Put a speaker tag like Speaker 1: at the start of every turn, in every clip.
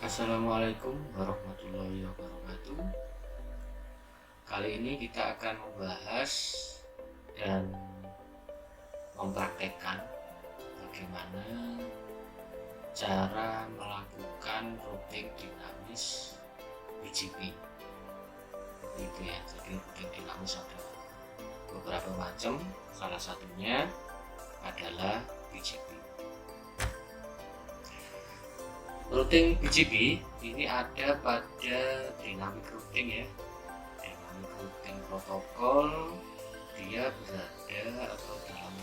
Speaker 1: Assalamualaikum warahmatullahi wabarakatuh. Kali ini kita akan membahas dan mempraktekkan bagaimana cara melakukan routing dinamis BGP. Itu ya, jadi routing dinamis ada beberapa macam, salah satunya adalah BGP. Routing BGP ini ada pada dynamic routing ya. Dynamic routing protokol dia berada atau dalam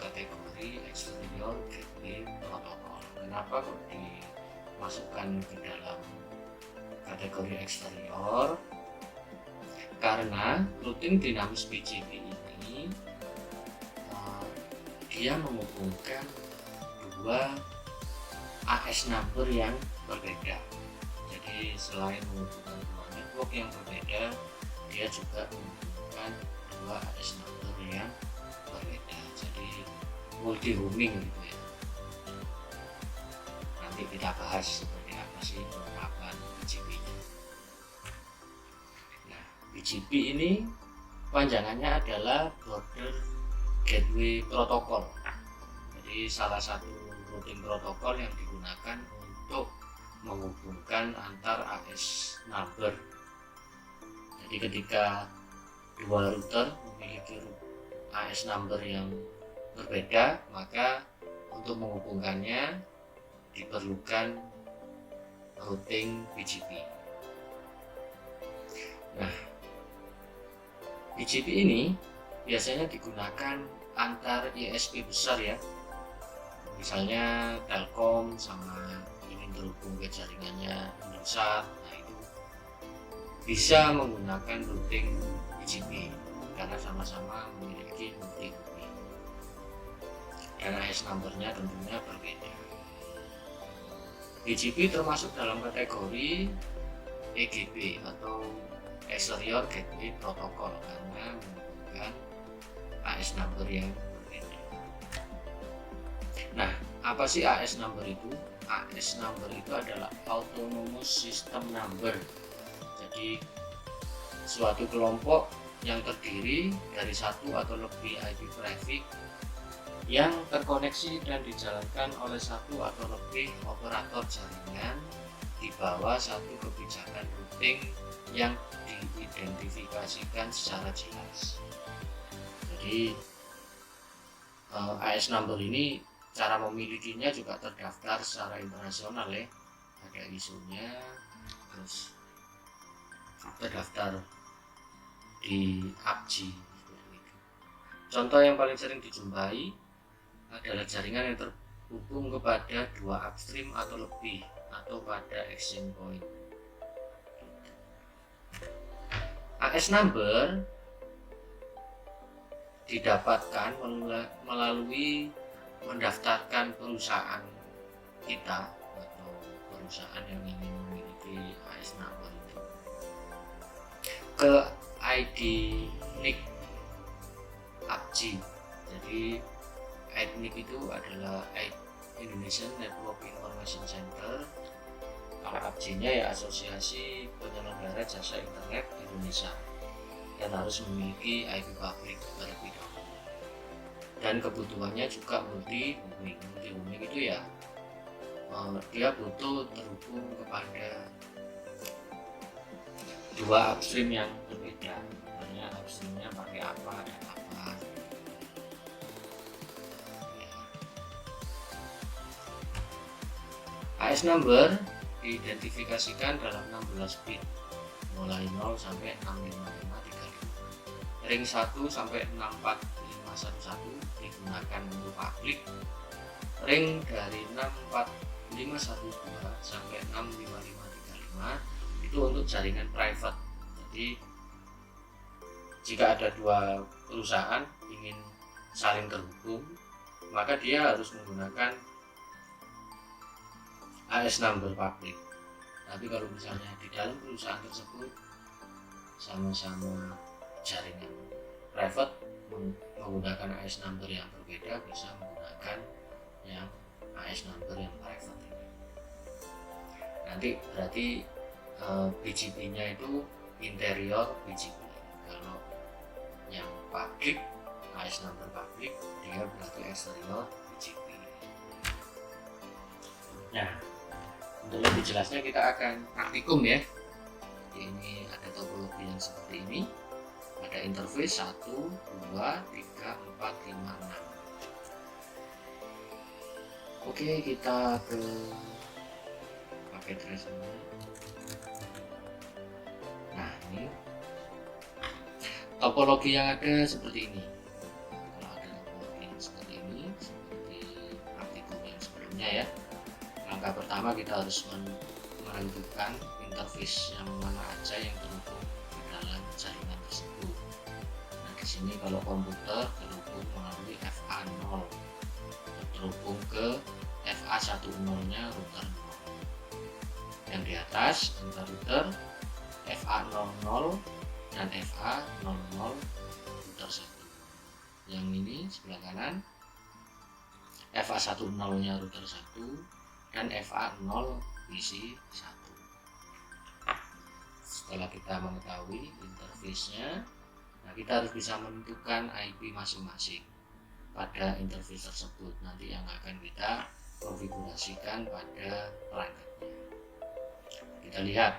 Speaker 1: kategori exterior gateway protokol. Kenapa kok dimasukkan ke dalam kategori eksterior? Karena routing dinamis BGP ini dia menghubungkan dua AS number yang berbeda. Jadi selain menghubungkan dua network yang berbeda, dia juga menghubungkan dua AS number yang berbeda. Jadi multi roaming gitu ya. Nanti kita bahas seperti apa sih penerapan BGP-nya. Nah, BGP ini panjangannya adalah Border Gateway Protocol. Jadi salah satu routing protokol yang digunakan untuk menghubungkan antar AS number. Jadi ketika dua router memiliki AS number yang berbeda, maka untuk menghubungkannya diperlukan routing BGP. Nah, BGP ini biasanya digunakan antar ISP besar ya. Misalnya Telkom sama ingin terhubung ke jaringannya Indosat, nah itu bisa menggunakan routing BGP karena sama-sama memiliki multi roaming dan AS numbernya tentunya berbeda. BGP termasuk dalam kategori EGP atau Exterior Gateway Protocol karena menghubungkan AS number yang berbeda. Nah, apa sih AS number itu? AS number itu adalah Autonomous System Number. Jadi suatu kelompok yang terdiri dari satu atau lebih IP traffic yang terkoneksi dan dijalankan oleh satu atau lebih operator jaringan di bawah satu kebijakan routing yang diidentifikasikan secara jelas. Jadi AS number ini cara memilikinya juga terdaftar secara internasional ya, ada ISO-nya, terus terdaftar di APJ. Contoh yang paling sering dijumpai adalah jaringan yang terhubung kepada dua upstream atau lebih atau pada exchange point. AS number didapatkan melalui mendaftarkan perusahaan kita atau perusahaan yang ingin memiliki AS number itu ke ID NIC APJ. Jadi ID NIC itu adalah Indonesian Network Information Center. Kalau APJ-nya ya Asosiasi Penyelenggara Jasa Internet Indonesia, dan harus memiliki IP public terlebih dahulu. Dan kebutuhannya juga multi roaming. Multi roaming itu ya dia butuh terhubung kepada dua upstream yang berbeda. Misalnya upstreamnya pakai apa dan apa. AS number diidentifikasikan dalam 16 bit mulai 0 sampai 65535. Ring 1 sampai 64511 digunakan untuk publik. Ring dari 64512 sampai 65535 itu untuk jaringan private. Jadi jika ada dua perusahaan ingin saling terhubung, maka dia harus menggunakan AS number publik. Tapi kalau misalnya di dalam perusahaan tersebut sama-sama jaringan private menggunakan AS number yang berbeda, bisa menggunakan yang AS number yang private ini. Nah, nanti berarti BGP-nya itu interior BGP. Kalau yang public, AS number public, dia berarti exterior BGP. Nah, untuk lebih jelasnya kita akan praktikum ya. Jadi ini ada topologi yang seperti ini. Ada interface 1, 2, 3, 4, 5, 6. Oke, kita ke paket tracernya. Nah, ini topologi yang ada seperti ini. Kalau ada topologi yang seperti ini, seperti praktikum yang sebelumnya ya. Langkah pertama kita harus menentukan interface yang mana aja yang terhubung di dalam jaringan tersebut. Nah, di sini kalau komputer terhubung melalui FA0, terhubung ke FA10-nya router 0. Yang di atas antar router FA00 dan FA00 router 1. Yang ini sebelah kanan FA10-nya router 1 dan FA0 PC 1. Setelah kita mengetahui interface-nya, nah kita harus bisa menentukan IP masing-masing pada interface tersebut, nanti yang akan kita konfigurasikan pada perangkatnya. Kita lihat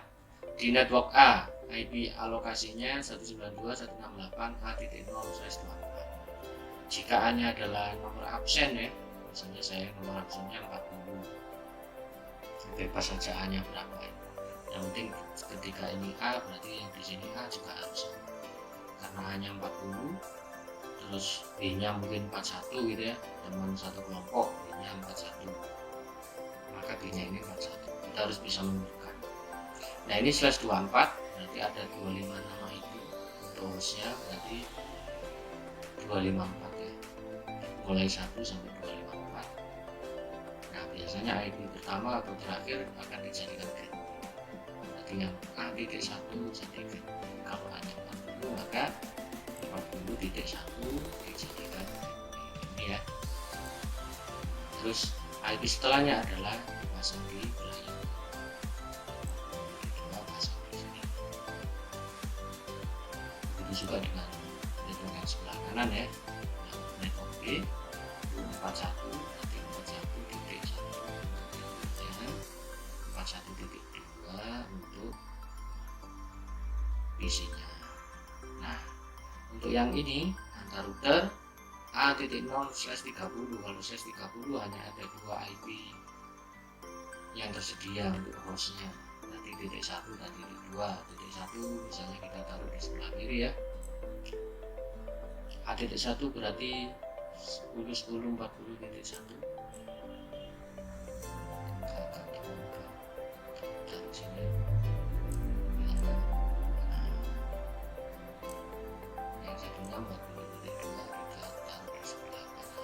Speaker 1: di network A, IP alokasinya 192.168.A.0/24. Jika A-nya adalah nomor absen ya, misalnya saya nomor absennya 40, bebas saja A-nya berapa ya. Yang penting ketika ini A, berarti yang di sini A juga harus sama. Karena A-nya 40, terus B-nya mungkin 41 gitu ya, teman satu kelompok B-nya 41, maka B-nya ini 41. Kita harus bisa menentukan. Nah, ini /24 berarti ada 25 nama itu. Untuk hostnya berarti 254 ya, mulai 1 sampai 254. Nah, biasanya IP pertama atau terakhir akan dijadikan ganti. Berarti yang A.1 jadi ganti. Kalau hanya 40 maka 40.1 dijadikan ini ya. Terus IP setelahnya adalah dipasang di belah ini. Kedua pasang di sini. Begitu juga dengan network yang sebelah kanan ya. Network B 41 nanti 41.1 untuk PC-nya. Nah, untuk yang ini antar router A.0/30. Kalau /30 hanya ada 2 IP yang tersedia untuk hostnya. Nanti titik 1 dan titik 2. Titik 1 misalnya kita taruh di sebelah kiri ya. A.1 berarti 10.10.40.1. Dari sini. Yang satunya 40.2 kita taruh di sebelah kanan.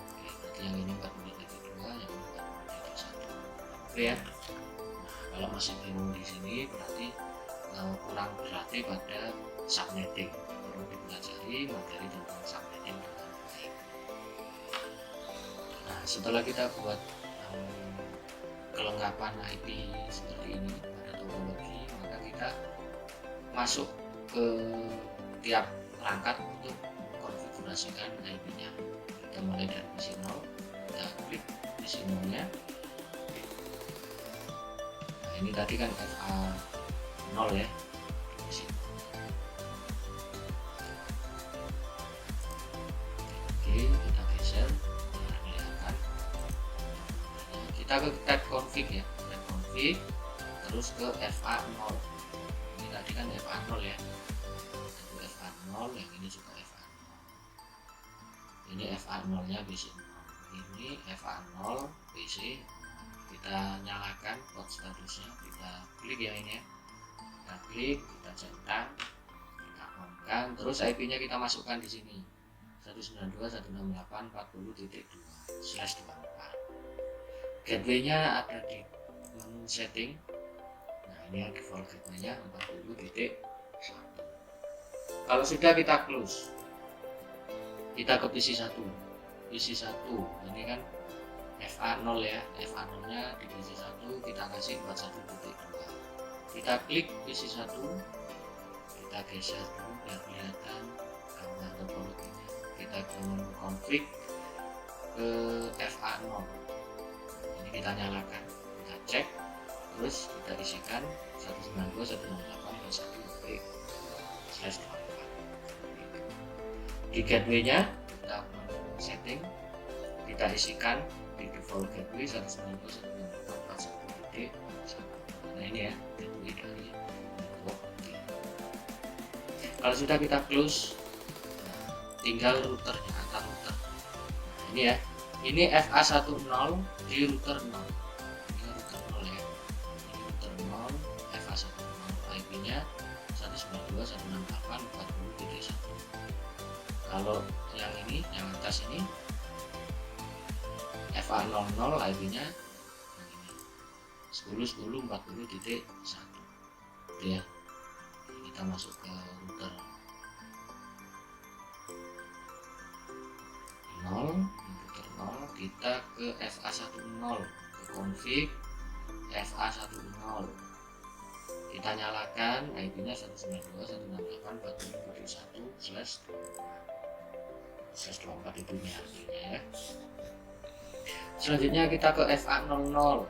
Speaker 1: Oke, berarti yang ini 40.2, yang ini 40.1. Oke ya. Nah, kalau masih bingung di sini berarti kurang berlatih pada subnetting. Perlu dipelajari materi tentang subnetting dengan baik. Nah, setelah kita buat kelengkapan IP seperti ini pada topologi, maka kita masuk ke tiap perangkat untuk konfigurasikan IP-nya. Kita mulai dari PC 0, kita klik PC 0-nya. Nah, ini tadi kan FA0 ya. Oke, kita geser. Kita ke tab config ya, tab config, terus ke FA0. Ini tadi kan FA0 ya, itu FA0, yang ini juga FA0. Ini FA0 nya PC 0, ini FA0 PC. Kita nyalakan port statusnya, kita klik yang ini ya, kita klik, kita centang, kita on-kan, terus IP nya kita masukkan di sini 192.168.40.2/24. Gateway-nya ada di menu setting. Nah, ini default gateway-nya 40.1. Kalau sudah kita close, kita ke PC 1. PC 1 ini kan FA0 ya, FA0 nya di PC 1 kita kita kasih 41.2. Kita klik PC1, kita geser dulu biar kelihatan gambar topologinya. Kita ke menu config, ke FA0, ini kita nyalakan, kita cek, terus kita isikan 192.168.1.1/24. Di gateway nya kita menu setting, kita isikan di default gateway 192.168.1.1. Nah ini ya gateway dari network. Kalau sudah kita close, nah, tinggal routernya, antar router. Nah, ini ya, ini FA10 di router 0. Ini router 0 ya, ini router 0 FA10, IP nya 192.168.40.1. kalau yang ini, yang atas ini FA00, IP nya yang ini 10.10.40.1. Itu ya, kita masuk ke router 0, kita ke FA10, ke config FA10, kita nyalakan, IP nya 192.168.40.1/24 itu artinya ya. Selanjutnya kita ke FA00,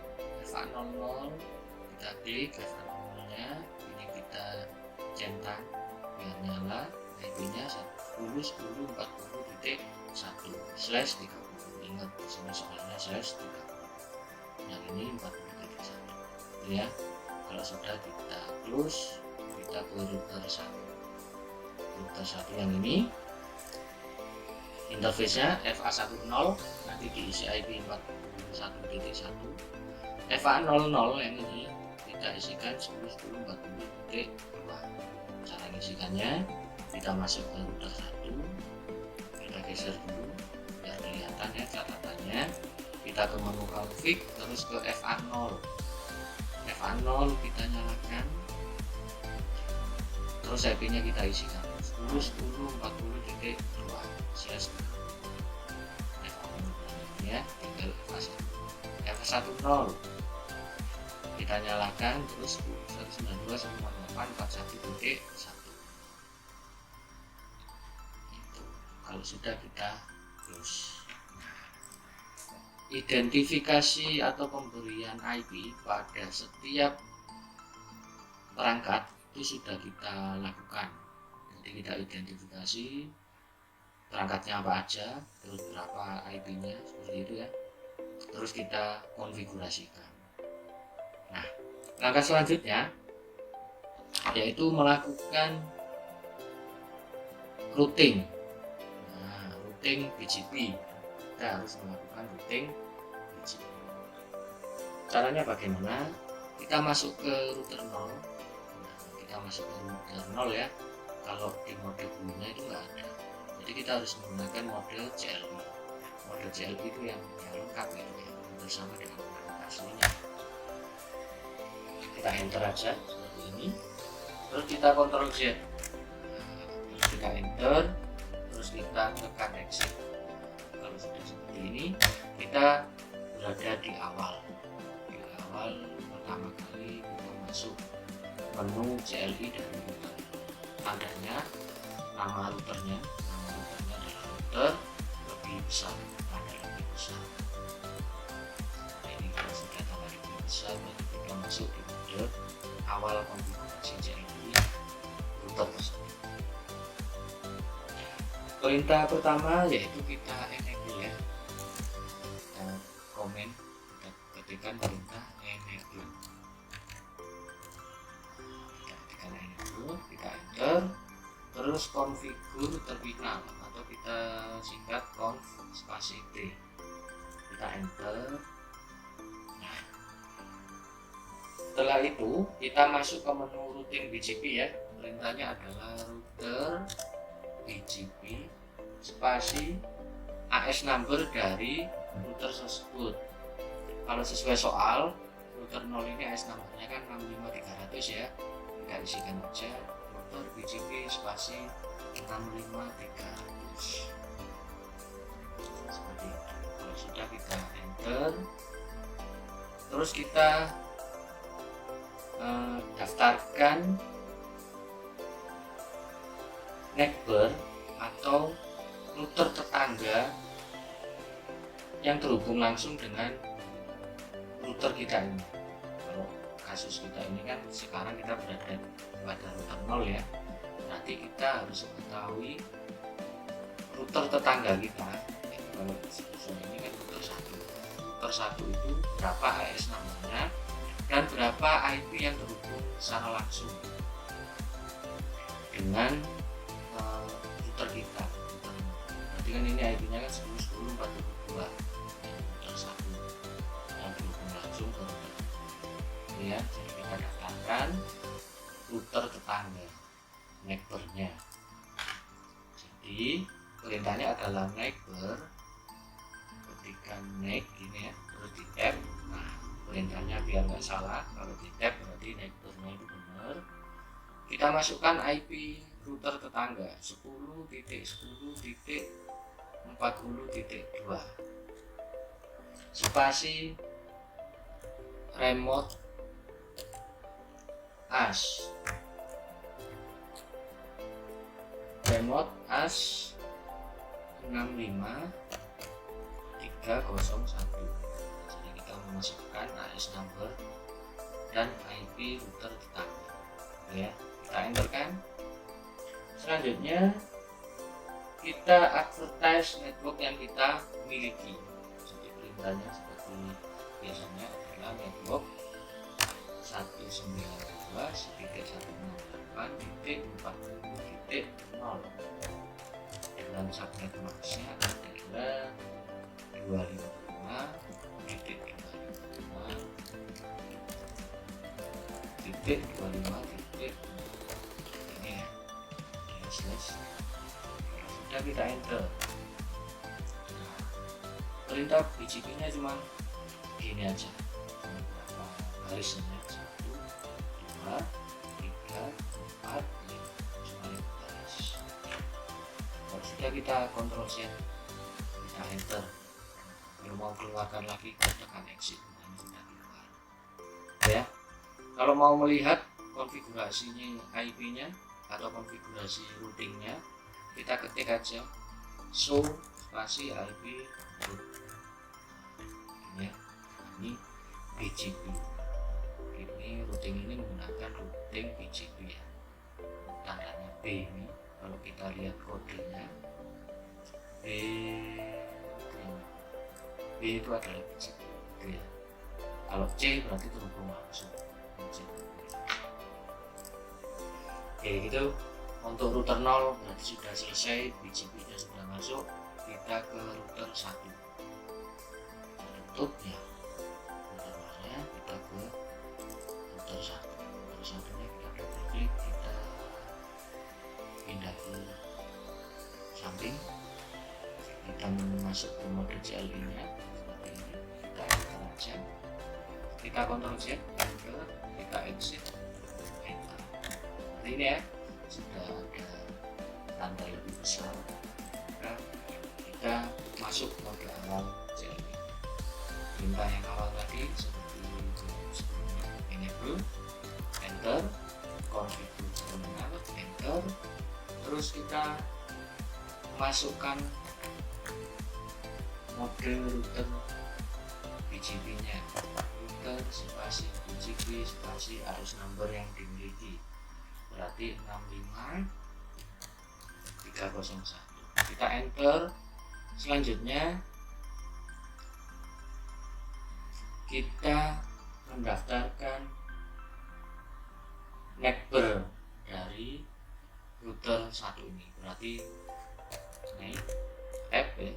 Speaker 1: kita klik FA00 nya, ini kita centang biar nyala, IP nya 10.10.40.1/30. Ingat disini soalnya /30, yang ini 40.1 ya. Kalau sudah kita close, kita ke router 1 yang ini, interface nya FA10, nanti diisi IP 41.1. FA00 yang ini kita isikan 10.10.40.2. Cara ngisikannya, kita masuk ke router 1, kita geser dulu biar kelihatan ya catatannya. Kita ke menu config, terus ke FA0, kita nyalakan, terus IP nya kita isikan 10.10.40.2 ya, tinggal FA10 kita nyalakan, terus 192.168.41.1. itu kalau sudah kita close. Identifikasi atau pemberian IP pada setiap perangkat itu sudah kita lakukan. Jadi kita identifikasi perangkatnya apa aja, terus berapa IP-nya, seperti itu ya. Terus kita konfigurasikan. Nah, langkah selanjutnya yaitu melakukan routing. Nah, routing BGP. Kita harus melakukan routing BGP. Caranya bagaimana? Kita masuk ke router 0. Nah, kita masuk ke router 0 ya. Kalau di mode dulunya itu enggak ada. Jadi kita harus menggunakan model CLI. Model CLI itu yang lengkap gitu ya, bersama dengan perangkat aslinya. Kita enter aja seperti ini. Terus kita Ctrl Z. Terus kita enter. Terus kita tekan exit. Kalau sudah seperti ini, kita berada di awal pertama kali kita masuk menu CLI dari router. Tandanya nama routernya adalah router lebih besar, tanda lebih besar. Nah, ini kalau sudah tanda lebih besar, berarti kita masuk di mode awal konfigurasi CLI router tersebut. Perintah pertama yaitu kita enable ya, kita komen, kita ketikkan perintah enable, kita enter, terus konfigur terminal atau kita singkat conf spasi T, kita enter. Nah, setelah itu kita masuk ke menu routing BGP ya. Perintahnya adalah router BGP spasi AS number dari router tersebut. Kalau sesuai soal, router 0 ini AS numbernya kan 65300 ya. Kita isikan aja router BGP spasi 65300 seperti itu. Kalau sudah kita enter, terus kita daftarkan neighbor atau router tetangga yang terhubung langsung dengan router kita ini. Kalau kasus kita ini kan sekarang kita berada pada router 0 ya, berarti kita harus mengetahui router tetangga kita. Kalau ini kan router 1 itu berapa AS namanya dan berapa IP yang terhubung secara langsung dengan router kita. Berarti kan ini IP-nya kan 10.10.42 router 1 yang terhubung langsung ke router ini ya. Jadi kita daftarkan router tetangga, neighbor-nya. Jadi perintahnya adalah neighbor, ketika next ini ya, terus di tab. Nah, perintahnya biar nggak salah, kalau di tab berarti neighbor-nya itu benar. Kita masukkan IP router tetangga 10.10.40.2 spasi remote as 65301. Jadi kita memasukkan AS number dan IP router tetangga ya, kita enter kan. Selanjutnya kita advertise network yang kita miliki. Jadi perintahnya seperti biasanya adalah network 192.168.40.0 dan subnet maksnya adalah 255.255.25 ini ya. Sudah kita enter. Nah, perintah BGP nya cuma gini aja, beberapa garisnya 1, 2, 3, 4, 5, cuma 5 garis. Kalau sudah kita kontrol Z, kita enter. Kalau mau keluarkan lagi kita tekan exit. Nah, ini sudah keluar ya. Kalau mau melihat konfigurasinya IP-nya atau konfigurasi routingnya, kita ketik aja show spasi IP root ini ya. Ini BGP, ini routing ini menggunakan routing BGP ya, tandanya B ini. Kalau kita lihat kodenya B itu adalah BGP itu ya. Kalau C berarti terhubung langsung. Oke, gitu. Untuk router 0 berarti sudah selesai, BGP nya sudah masuk. Kita ke router 1, tutup ya router 0-nya, kita ke router 1. Router 1-nya kita double klik, kita pindah ke samping, kita masuk ke mode CLI nya seperti ini. Kita enter aja, kita Ctrl Z, enter, kita exit, enter. Ini ya, sudah ada tanda lebih besar. Maka kita masuk mode awal CLI. Perintah yang awal tadi seperti sebelumnya, enable, enter, configure terminal, enter. Terus kita masukkan mode router BGP nya, router spasi BGP spasi AS number yang dimiliki, berarti 65301. Kita enter. Selanjutnya kita mendaftarkan neighbor dari router 1 ini, berarti ini tab ya,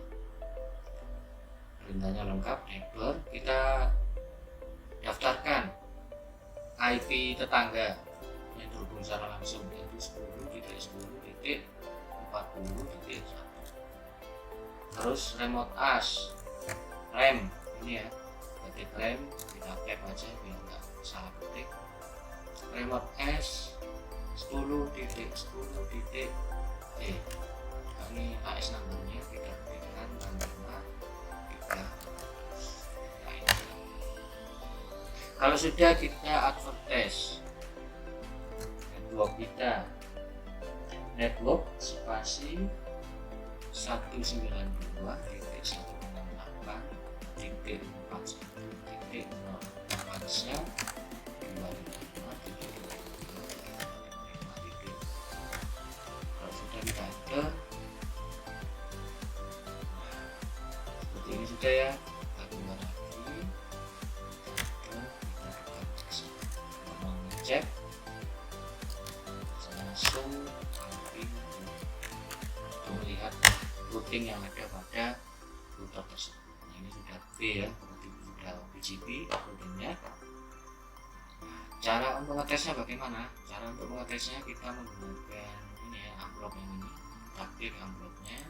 Speaker 1: perintahnya lengkap neighbor. Kita daftarkan IP tetangga yang terhubung secara langsung, yaitu 10.10.40.1. Terus remote as rem ini ya, ketik rem, kita tap aja biar nggak salah ketik. Remote as 10.10.e. Ini AS numbernya kita berikan 65 kita. Kalau sudah, kita advertise network kita, network spasi 192.168.41.041.0 kalau sudah kita enter seperti ini sudah ya. Kita keluar lagi, kita mau ngecek langsung untuk melihat routing yang ada pada router tersebut. Nah, ini sudah B ya, berarti sudah BGP routingnya. Cara untuk ngetesnya bagaimana? Cara untuk ngetesnya kita menggunakan ini ya, amplop yang ini. Kita klik amplopnya,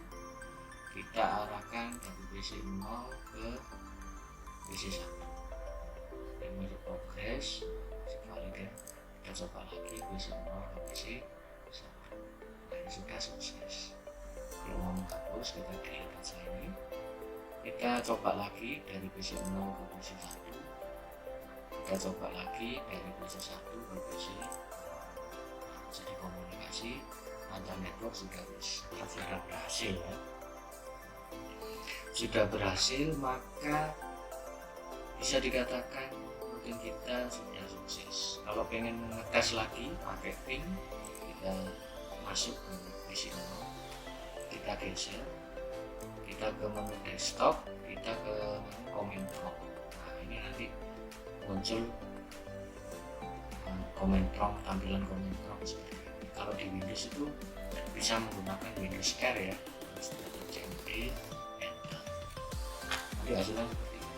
Speaker 1: kita arahkan dari PC0 ke PC1. Ini untuk progress sekali ya. Kita coba lagi PC0 ke PC1. Nah, ini sudah sukses. Kalau mau menghapus, kita delete aja ini. Kita coba lagi dari PC0 ke PC1. Kita coba lagi dari PC1 ke PC. Jadi komunikasi antar network sudah berhasil ya. Sudah berhasil, maka bisa dikatakan routing kita sudah sukses. Kalau pengen ngetes lagi pakai ping, kita masuk ke PC0, kita geser, kita ke menu desktop, kita ke menu command prompt. Nah, ini nanti muncul command prompt, tampilan command prompt seperti ini. Kalau di Windows itu bisa menggunakan Windows R ya, cmd enter, nanti hasilnya seperti ini.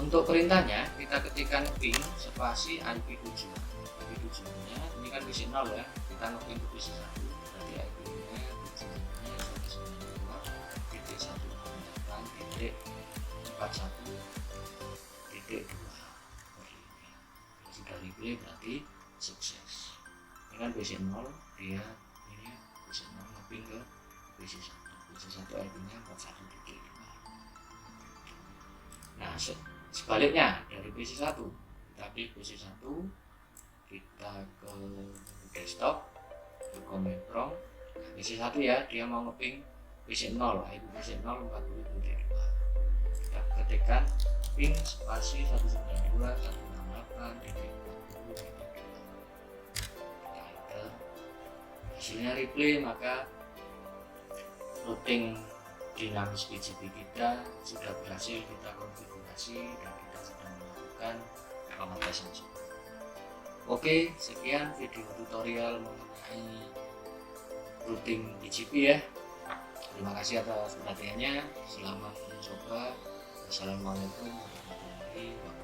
Speaker 1: Untuk perintahnya kita ketikkan ping spasi IP tujuan. IP tujuannya ini kan PC 0 ya, kita ngeping ke PC 1, berarti IP nya tujuannya 192.168.41.2. Sudah replay berarti sukses. Ini kan PC 0, dia ini PC 0 ngeping ke PC 1. PC 1 IP nya 41.2. Nah, sebaliknya dari PC 1, kita klik PC 1, kita ke desktop, ke command prompt. Nah, PC 1 ya, dia mau ngeping PC 0, IP PC 0 40.2. Kita ketikkan ping spasi 192.168.40.2. Kita enter, hasilnya replay, maka routing dinamis BGP kita sudah berhasil kita konfigurasi dan kita sudah melakukan pengetesan juga. Oke, sekian video tutorial mengenai routing BGP ya. Terima kasih atas perhatiannya. Selamat mencoba. Wassalamualaikum warahmatullahi wabarakatuh.